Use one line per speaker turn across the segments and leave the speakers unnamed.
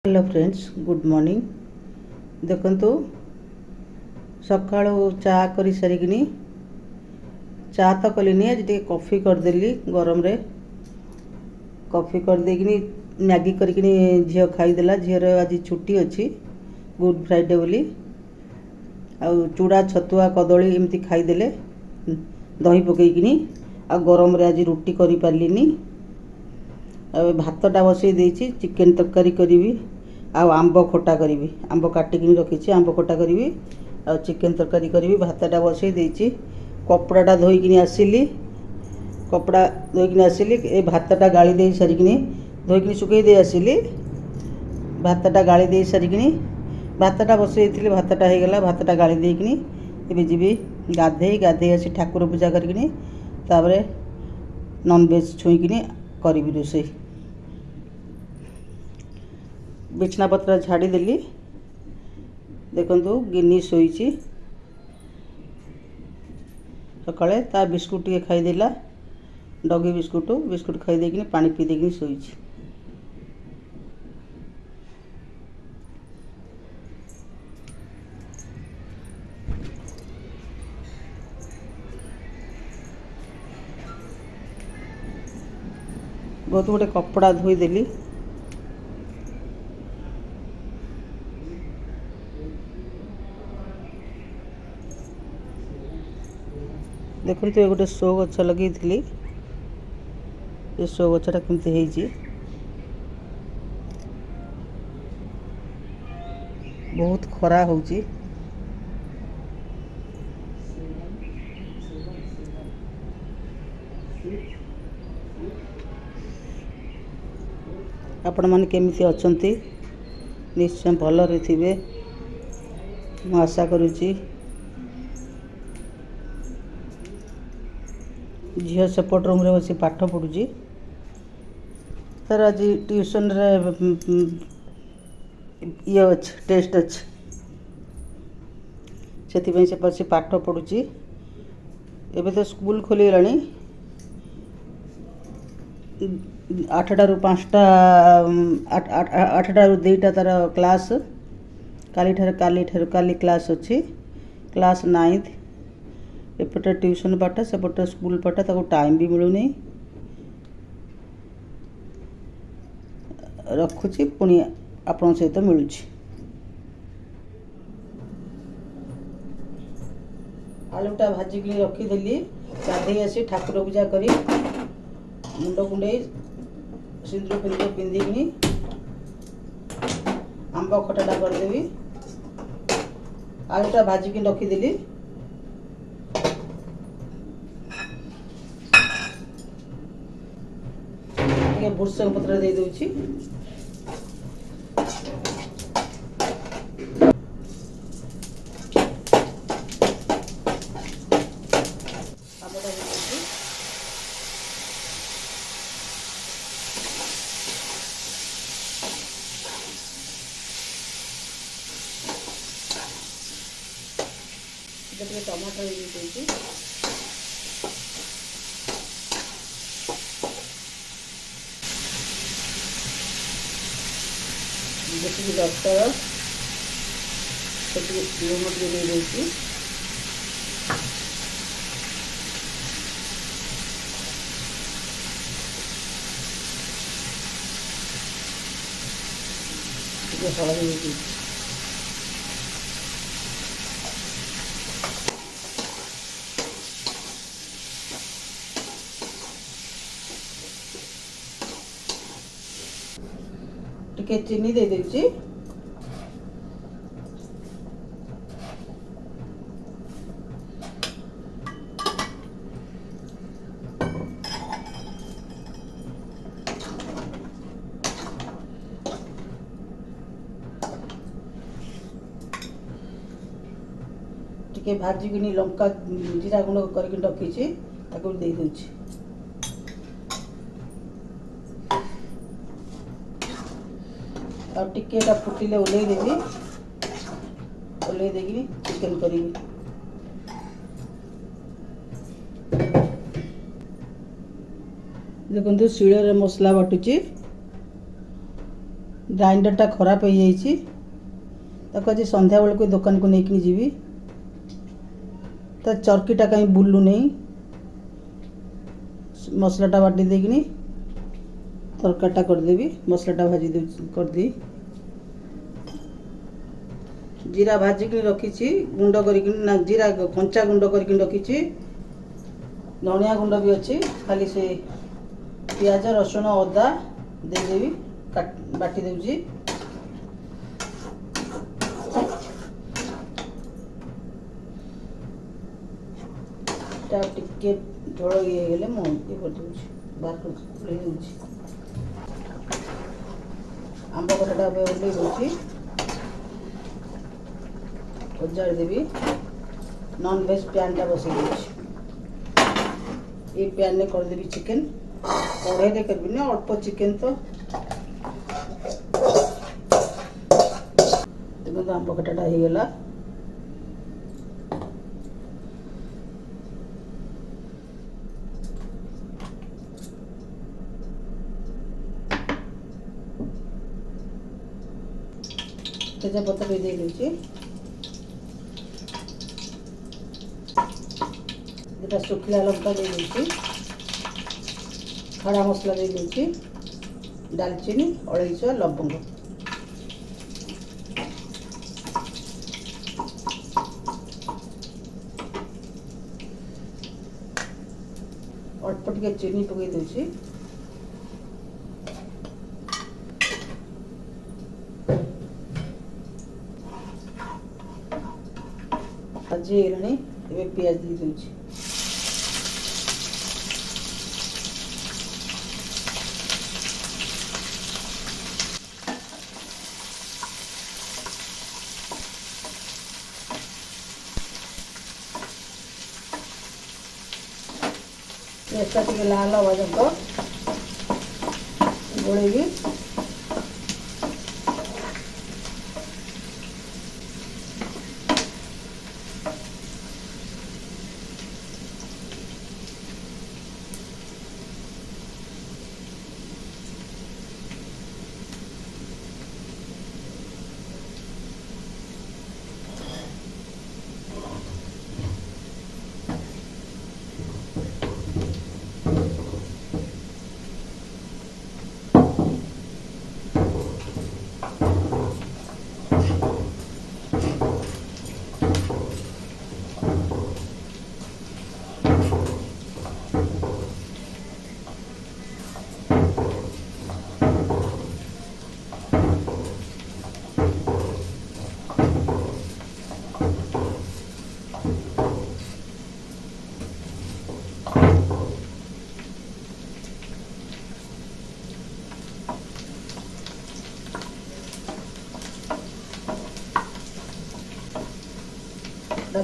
Hello friends, good morning. देखंतु सकाळु चा करी सारिकिनी चा तो कलिनी आज टे कॉफी करदेली गरम रे कॉफी कर देकिनी मैगी करकिनी झियो खाईदेला। झीर आज छुट्टी अच्छी गुड फ्राइडे बोली आ चूड़ा छतुआ कदली एमती खाईदेले दही पकईकिनी आ गरम रे आज रुटी करी पारलिनी। भातटा बसई देइछि चिकेन तरकारी करी आंब खटा करी आंब काटिकी रखी आंब खटा करी आ चिकेन तरकारी करी भातटा बसई देइछि। कपड़ाटा धोईकिनी आसिली कपड़ा धोईकिनी आसिली ए भातटा गाड़ी दे सारिकिनी धोईकिनी सुकई दे आसिली। भातटा गाड़ी दे सारिकिनी भातटा बसई थी भातटा हो गला भातटा गाड़ी देकिनी एबे जीवी गाधे आसी ठाकुर पूजा करिकिनी तापरे नॉनवेज छुईकिनी करी रोषे। बिछना पत्र झाड़ीदेली देखंतु गिनी शोईची सकाळे ता बिस्कुट टे खाईदेला डगी बिस्कुट खाई देकिनी पानी पी देकिनी शोईची। बहुत गोटे कपड़ा धोईदेली देखते ये गोटे शो गछ लगे ये शो गछटा केमती है बहुत खरा होची। आपण माने केमिति अछंती निश्चय भल रे थिबे मु आशा करूची। झील सेपट रूम रे बसी पाठ पढ़ुची तार आज ट्यूशन रे ये अच्छे टेस्ट अच्छे से से बसी पाठ पढ़ुची। एबे तो स्कूल खोली गलानी 8टा रु 5टा 8टा रु 2टा तार क्लास काली क्लास अच्छी क्लास 9th एपटे ट्यूशन पाठ सेपटे स्कूल पाठ ताको टाइम भी मिलूनी। रखुची पुणी आपण सहित मिलुची। आलूटा भाजिकी रखीदेली गाधे आसी ठाकुर पूजा करी मुंड कुंडे सिंदूर फिंदूर पिंधिकी आंब खटाटा करदेवी। आलूटा भाजिकी रखीदेली भूसंग पत्र दे दूची टमाटर दे देखिए डॉक्टर लुण टे दे देती हलदी टिके चीनी दे देची टिके भाजिकी लंका जीरा गुंड करके रखी ताको दे दूची। टिके फुटिले ओल्लै देवी ओल्लै देगी चिकेन करी देखो शिଳରେ मसला बाटुची ग्राइंडरटा खराब हो जाइए ताको आज संध्या बेलू दुकान को लेकिन जीवी तो चरकीटा कहीं बुलू नहीं मसलाटा बाटी देकिनी तरकारीटा करदेवी मसलाटा भाजी करदी जीरा भाजिक रखी गुंड कर जीरा कंचा गुंड कर रखी धनिया गुंड भी अच्छी खाली से पियाज रसुण अदा देदेवी बाटी दूची टिके झोल ये गले मुझे बाहर कर आंब कटाटा ओल्लई दूची ओजाड़ देवी नॉन वेज पैनटा बसई दूची ये पैन में करदेवी चिकेन कढ़ाई करबी ना अल्प चिकेन तो देखो आंब कटाटा हो गला तेजपत्र भी दे दूची दुटा शुखला लंका दे दूची खड़ा मसला दे दूची दालचीनी अलैच लवंग अल्प टिके चीनी पकई दूची भाजी गलानी एवं पियाज दे दूची पेस्टा टिके लाल हवा जब गोलेबी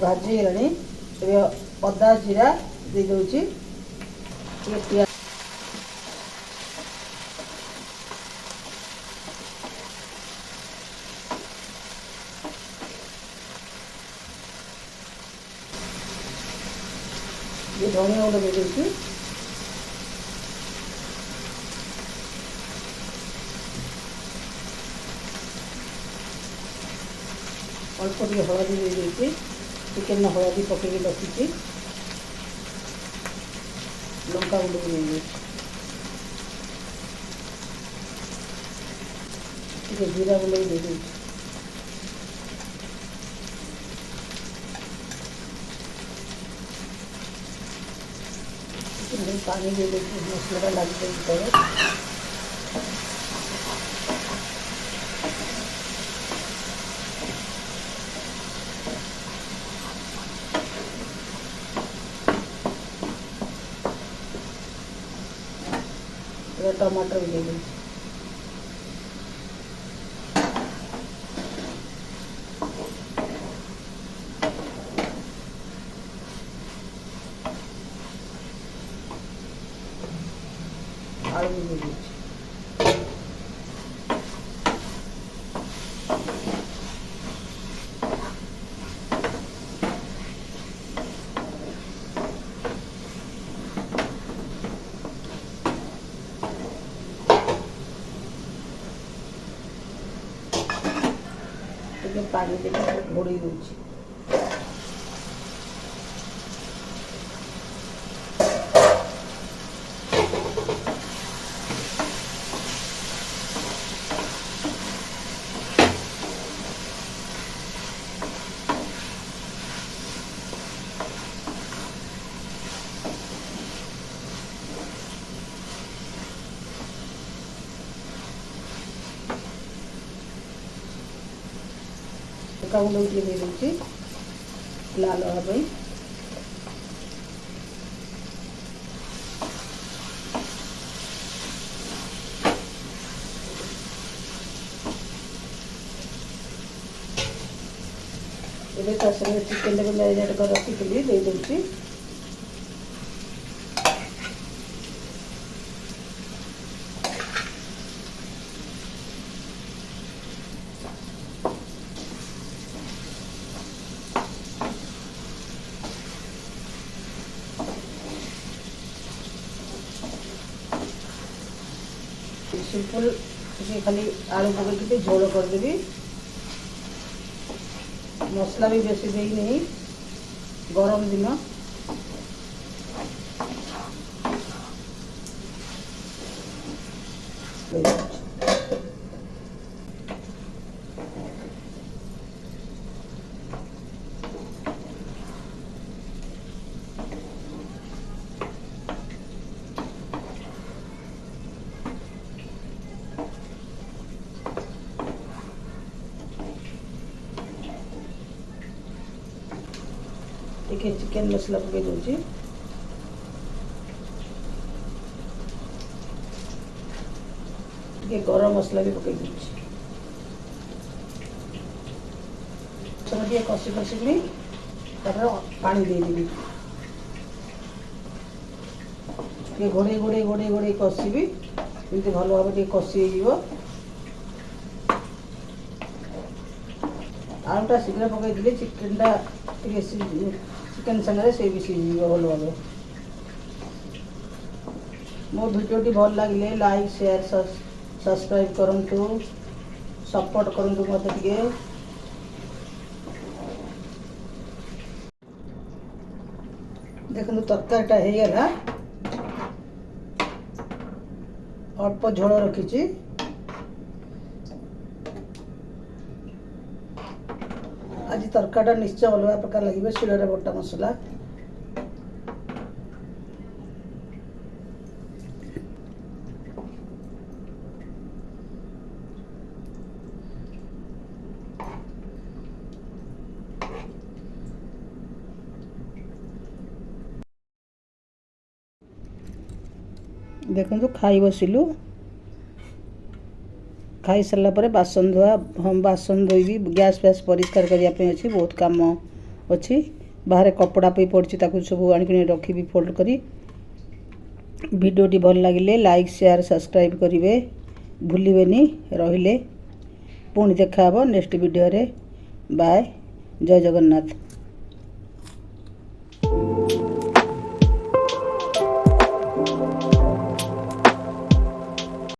भाजी गलानी अदा जीरा दे दूची पियाज ये धनिया गुंड दे दूची अल्प टिके हलदी दे दूची चिकेन में हलदी पकई रखी लंका गुंड भी दे जीरा गुंड भी दे पानी दे मसला लग जाए टमाटर भी दे दूँ आलू भी दे दूँ ଟିକେ ପାଣି ଦେଇକି ଘୋଡ଼େଇ ଦେଉଛି। ଗୁଣ୍ଡ ଟିକେ ଦେଇ ଦେଉଛି ଲାଲ ହେବା ପାଇଁ। ଏବେ ତା ସାଙ୍ଗରେ ଚିକେନଟାକୁ ମ୍ୟାରିନେଟ୍ କରି ରଖିଥିଲି ଦେଇ ଦେଉଛି। सिंपल ଟିକେ ଖାଲି ଆଳୁ ପକେଇକି ଟିକେ ଝୋଳ କରିଦେବି। ମସଲା ବି ବେଶୀ ଦେଇନି, ଗରମ ଦିନ। ଟିକେ ଚିକେନ ମସଲା ପକେଇ ଦେଉଛି। ଟିକେ ଗରମ ମସଲା ବି ପକେଇ ଦେଉଛି। ଟିକେ କଷି କଷିକି ତାପରେ ପାଣି ଦେଇଦେବି। ଟିକେ ଘୋଡ଼େଇ ଘୋଡ଼େଇ ଘୋଡ଼େଇ ଘୋଡ଼େଇ କଷିବି, ଯେମିତି ଭଲ ଭାବେ ଟିକେ କଷି ହେଇଯିବ। ଆଳୁଟା ଶୀଘ୍ର ପକେଇଦେଲି, ଚିକେନଟା ଟିକେ ଚିକେନ ସାଙ୍ଗରେ ସେ ବି ସିଝିଯିବ ଭଲ ଭାବେ। ମୋ ଭିଡ଼ିଓଟି ଭଲ ଲାଗିଲେ ଲାଇକ୍, ସେୟାର, ସବସ୍କ୍ରାଇବ୍ କରନ୍ତୁ, ସପୋର୍ଟ କରନ୍ତୁ ମୋତେ ଟିକେ। ଦେଖନ୍ତୁ ତରକାରୀଟା ହେଇଗଲା, ଅଳ୍ପ ଝୋଳ ରଖିଛି। ଆଜି ତରକାରୀଟା ନିଶ୍ଚୟ ଅଲଗା ପ୍ରକାର ଲାଗିବ, ଶିଳରେ ବଟା ମସଲା। ଦେଖନ୍ତୁ ଖାଇ ବସିଲୁ। ଖାଇସାରିଲା ପରେ ବାସନ ଧୋଇବି, ଗ୍ୟାସ୍ ଫ୍ୟାସ୍ ପରିଷ୍କାର କରିବା ପାଇଁ ଅଛି, ବହୁତ କାମ ଅଛି। ବାହାରେ କପଡ଼ା ବି ପଡ଼ିଛି, ତାକୁ ସବୁ ଆଣିକି ରଖିବି ଫୋଲ୍ଡ କରି। ଭିଡ଼ିଓଟି ଭଲ ଲାଗିଲେ ଲାଇକ୍, ସେୟାର, ସବସ୍କ୍ରାଇବ୍ କରିବେ ଭୁଲିବେନି। ରହିଲେ ପୁଣି ଦେଖା ହେବ ନେକ୍ସଟ ଭିଡ଼ିଓରେ। ବାଏ, ଜୟ ଜଗନ୍ନାଥ।